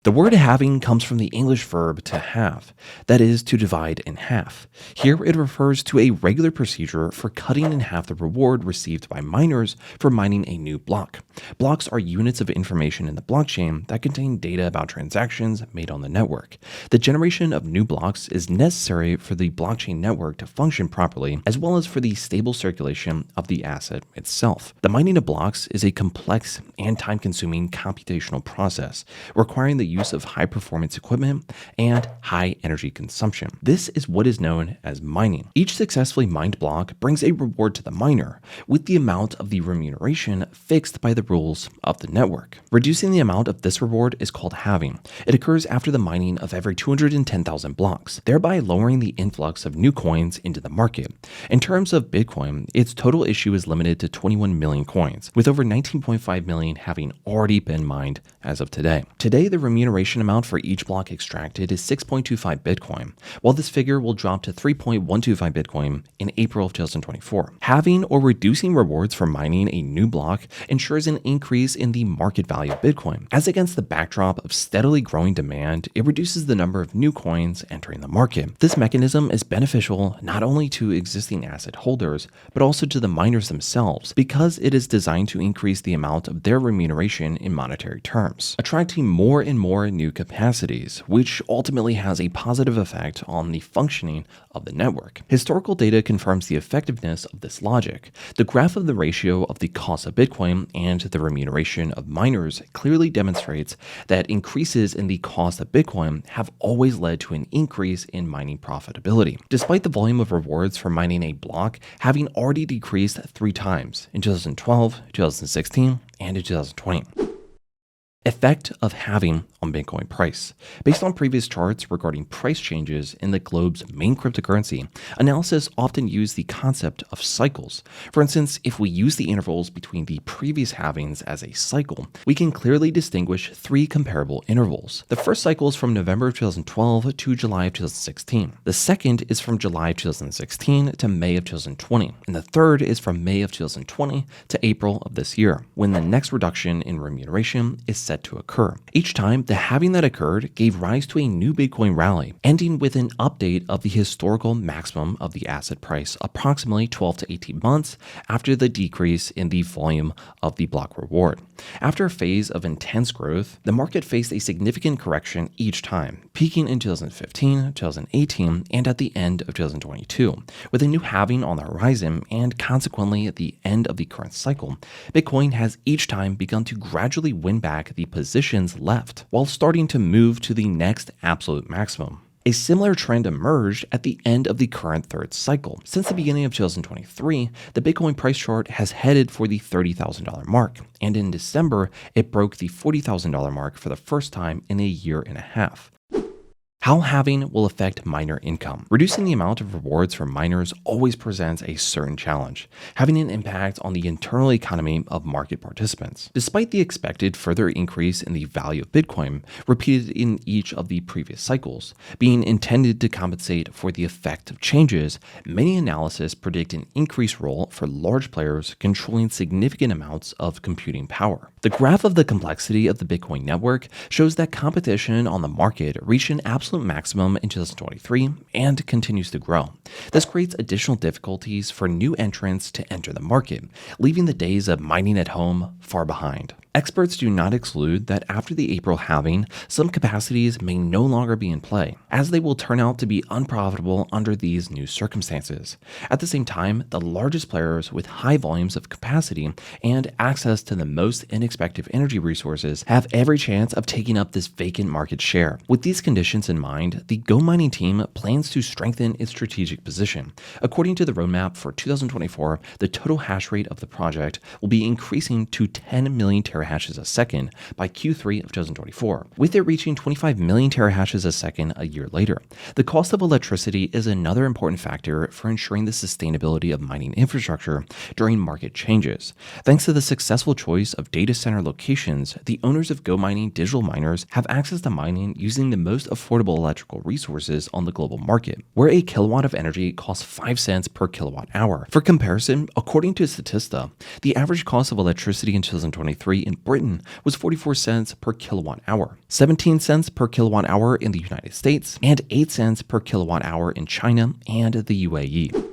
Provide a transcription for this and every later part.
The word halving comes from the English verb to halve, that is, to divide in half. Here it refers to a regular procedure for cutting in half the reward received by miners for mining a new block. Blocks are units of information in the blockchain that contain data about transactions made on the network. The generation of new blocks is necessary for the blockchain network to function properly, as well as for the stable circulation of the asset itself. The mining of blocks is a complex and time-consuming computational process, requiring the use of high-performance equipment and high energy consumption. This is what is known as mining. Each successfully mined block brings a reward to the miner, with the amount of the remuneration fixed by the rules of the network. Reducing the amount of this reward is called halving. It occurs after the mining of every 210,000 blocks, thereby lowering the influx of new coins into the market. In terms of Bitcoin, its total issue is limited to 21 million coins, with over 19.5 million having already been mined as of today. Today, the remuneration amount for each block extracted is 6.25 Bitcoin, while this figure will drop to 3.125 Bitcoin in April of 2024. Having or reducing rewards for mining a new block ensures an increase in the market value of Bitcoin. As against the backdrop of steadily growing demand, it reduces the number of new coins entering the market. This mechanism is beneficial not only to existing asset holders, but also to the miners themselves, because it is designed to increase the amount of their remuneration in monetary terms, attracting more and more new capacities, which ultimately has a positive effect on the functioning of the network. Historical data confirms the effectiveness of this logic. The graph of the ratio of the cost of Bitcoin and the remuneration of miners clearly demonstrates that increases in the cost of Bitcoin have always led to an increase in mining profitability. Despite the volume of rewards for mining a block having already decreased 3 times in 2012, 2016, and in 2020. Effect of halving on Bitcoin price. Based on previous charts regarding price changes in the globe's main cryptocurrency, analysis often use the concept of cycles. For instance, if we use the intervals between the previous halvings as a cycle, we can clearly distinguish 3 comparable intervals. The first cycle is from November of 2012 to July of 2016. The second is from July of 2016 to May of 2020. And the third is from May of 2020 to April of this year, when the next reduction in remuneration is set to occur. Each time, the halving that occurred gave rise to a new Bitcoin rally, ending with an update of the historical maximum of the asset price approximately 12 to 18 months after the decrease in the volume of the block reward. After a phase of intense growth, the market faced a significant correction each time, peaking in 2015, 2018, and at the end of 2022. With a new halving on the horizon and consequently at the end of the current cycle, Bitcoin has each time begun to gradually win back the positions left, while starting to move to the next absolute maximum. A similar trend emerged at the end of the current third cycle. Since the beginning of 2023, the Bitcoin price chart has headed for the $30,000 mark, and in December, it broke the $40,000 mark for the first time in a year and a half. How halving will affect miner income. Reducing the amount of rewards for miners always presents a certain challenge, having an impact on the internal economy of market participants. Despite the expected further increase in the value of Bitcoin, repeated in each of the previous cycles, being intended to compensate for the effect of changes, many analysts predict an increased role for large players controlling significant amounts of computing power. The graph of the complexity of the Bitcoin network shows that competition on the market reached an absolute maximum in 2023 and continues to grow. This creates additional difficulties for new entrants to enter the market, leaving the days of mining at home far behind. Experts do not exclude that after the April halving, some capacities may no longer be in play, as they will turn out to be unprofitable under these new circumstances. At the same time, the largest players with high volumes of capacity and access to the most inexpensive energy resources have every chance of taking up this vacant market share. With these conditions in mind, the GoMining team plans to strengthen its strategic position. According to the roadmap for 2024, the total hash rate of the project will be increasing to 10 million terahashes a second by Q3 of 2024, with it reaching 25 million terahashes a second a year later. The cost of electricity is another important factor for ensuring the sustainability of mining infrastructure during market changes. Thanks to the successful choice of data center locations, the owners of GoMining digital miners have access to mining using the most affordable electrical resources on the global market, where a kilowatt of energy costs 5 cents per kilowatt hour. For comparison, according to Statista, the average cost of electricity in 2023 in Britain was 44 cents per kilowatt hour, 17 cents per kilowatt hour in the United States, and 8 cents per kilowatt hour in China and the UAE.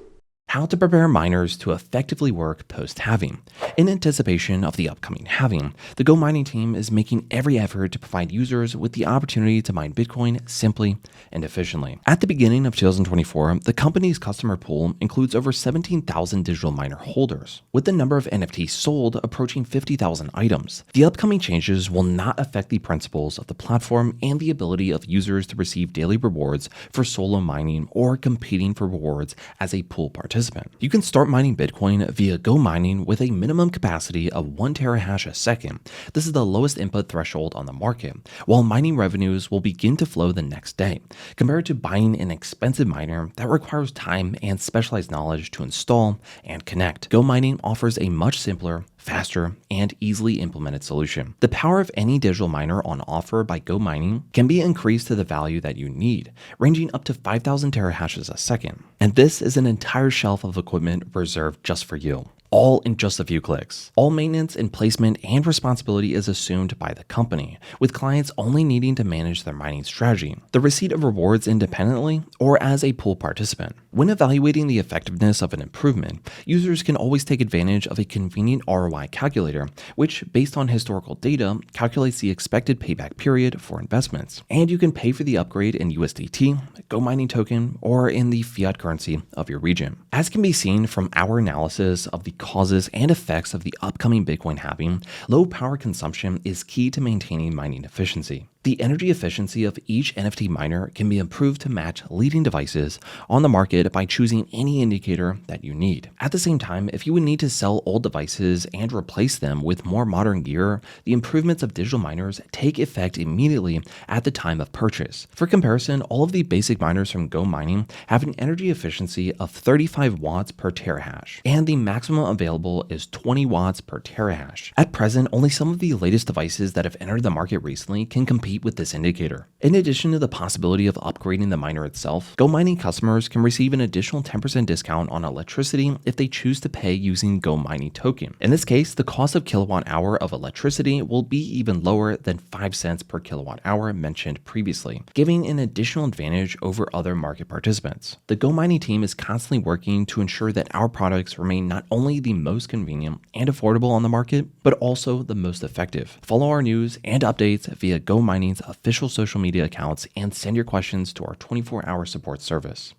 How to prepare miners to effectively work post-halving. In anticipation of the upcoming halving, the GoMining team is making every effort to provide users with the opportunity to mine Bitcoin simply and efficiently. At the beginning of 2024, the company's customer pool includes over 17,000 digital miner holders, with the number of NFTs sold approaching 50,000 items. The upcoming changes will not affect the principles of the platform and the ability of users to receive daily rewards for solo mining or competing for rewards as a pool participant. You can start mining Bitcoin via GoMining with a minimum capacity of 1 terahash a second. This is the lowest input threshold on the market, while mining revenues will begin to flow the next day, compared to buying an expensive miner that requires time and specialized knowledge to install and connect. GoMining offers a much simpler, faster, and easily implemented solution. The power of any digital miner on offer by GoMining can be increased to the value that you need, ranging up to 5,000 terahashes a second. And this is an entire shelf of equipment reserved just for you, all in just a few clicks. All maintenance and placement and responsibility is assumed by the company, with clients only needing to manage their mining strategy, the receipt of rewards independently, or as a pool participant. When evaluating the effectiveness of an improvement, users can always take advantage of a convenient ROI calculator, which, based on historical data, calculates the expected payback period for investments. And you can pay for the upgrade in USDT, GoMining token, or in the fiat currency of your region. As can be seen from our analysis of the causes and effects of the upcoming Bitcoin halving, low power consumption is key to maintaining mining efficiency. The energy efficiency of each NFT miner can be improved to match leading devices on the market by choosing any indicator that you need. At the same time, if you would need to sell old devices and replace them with more modern gear, the improvements of digital miners take effect immediately at the time of purchase. For comparison, all of the basic miners from GoMining have an energy efficiency of 35 watts per terahash, and the maximum available is 20 watts per terahash. At present, only some of the latest devices that have entered the market recently can compete with this indicator. In addition to the possibility of upgrading the miner itself, GoMining customers can receive an additional 10% discount on electricity if they choose to pay using GoMining token. In this case, the cost of kilowatt hour of electricity will be even lower than 5 cents per kilowatt hour mentioned previously, giving an additional advantage over other market participants. The GoMining team is constantly working to ensure that our products remain not only the most convenient and affordable on the market, but also the most effective. Follow our news and updates via GoMining's official social media accounts and send your questions to our 24-hour support service.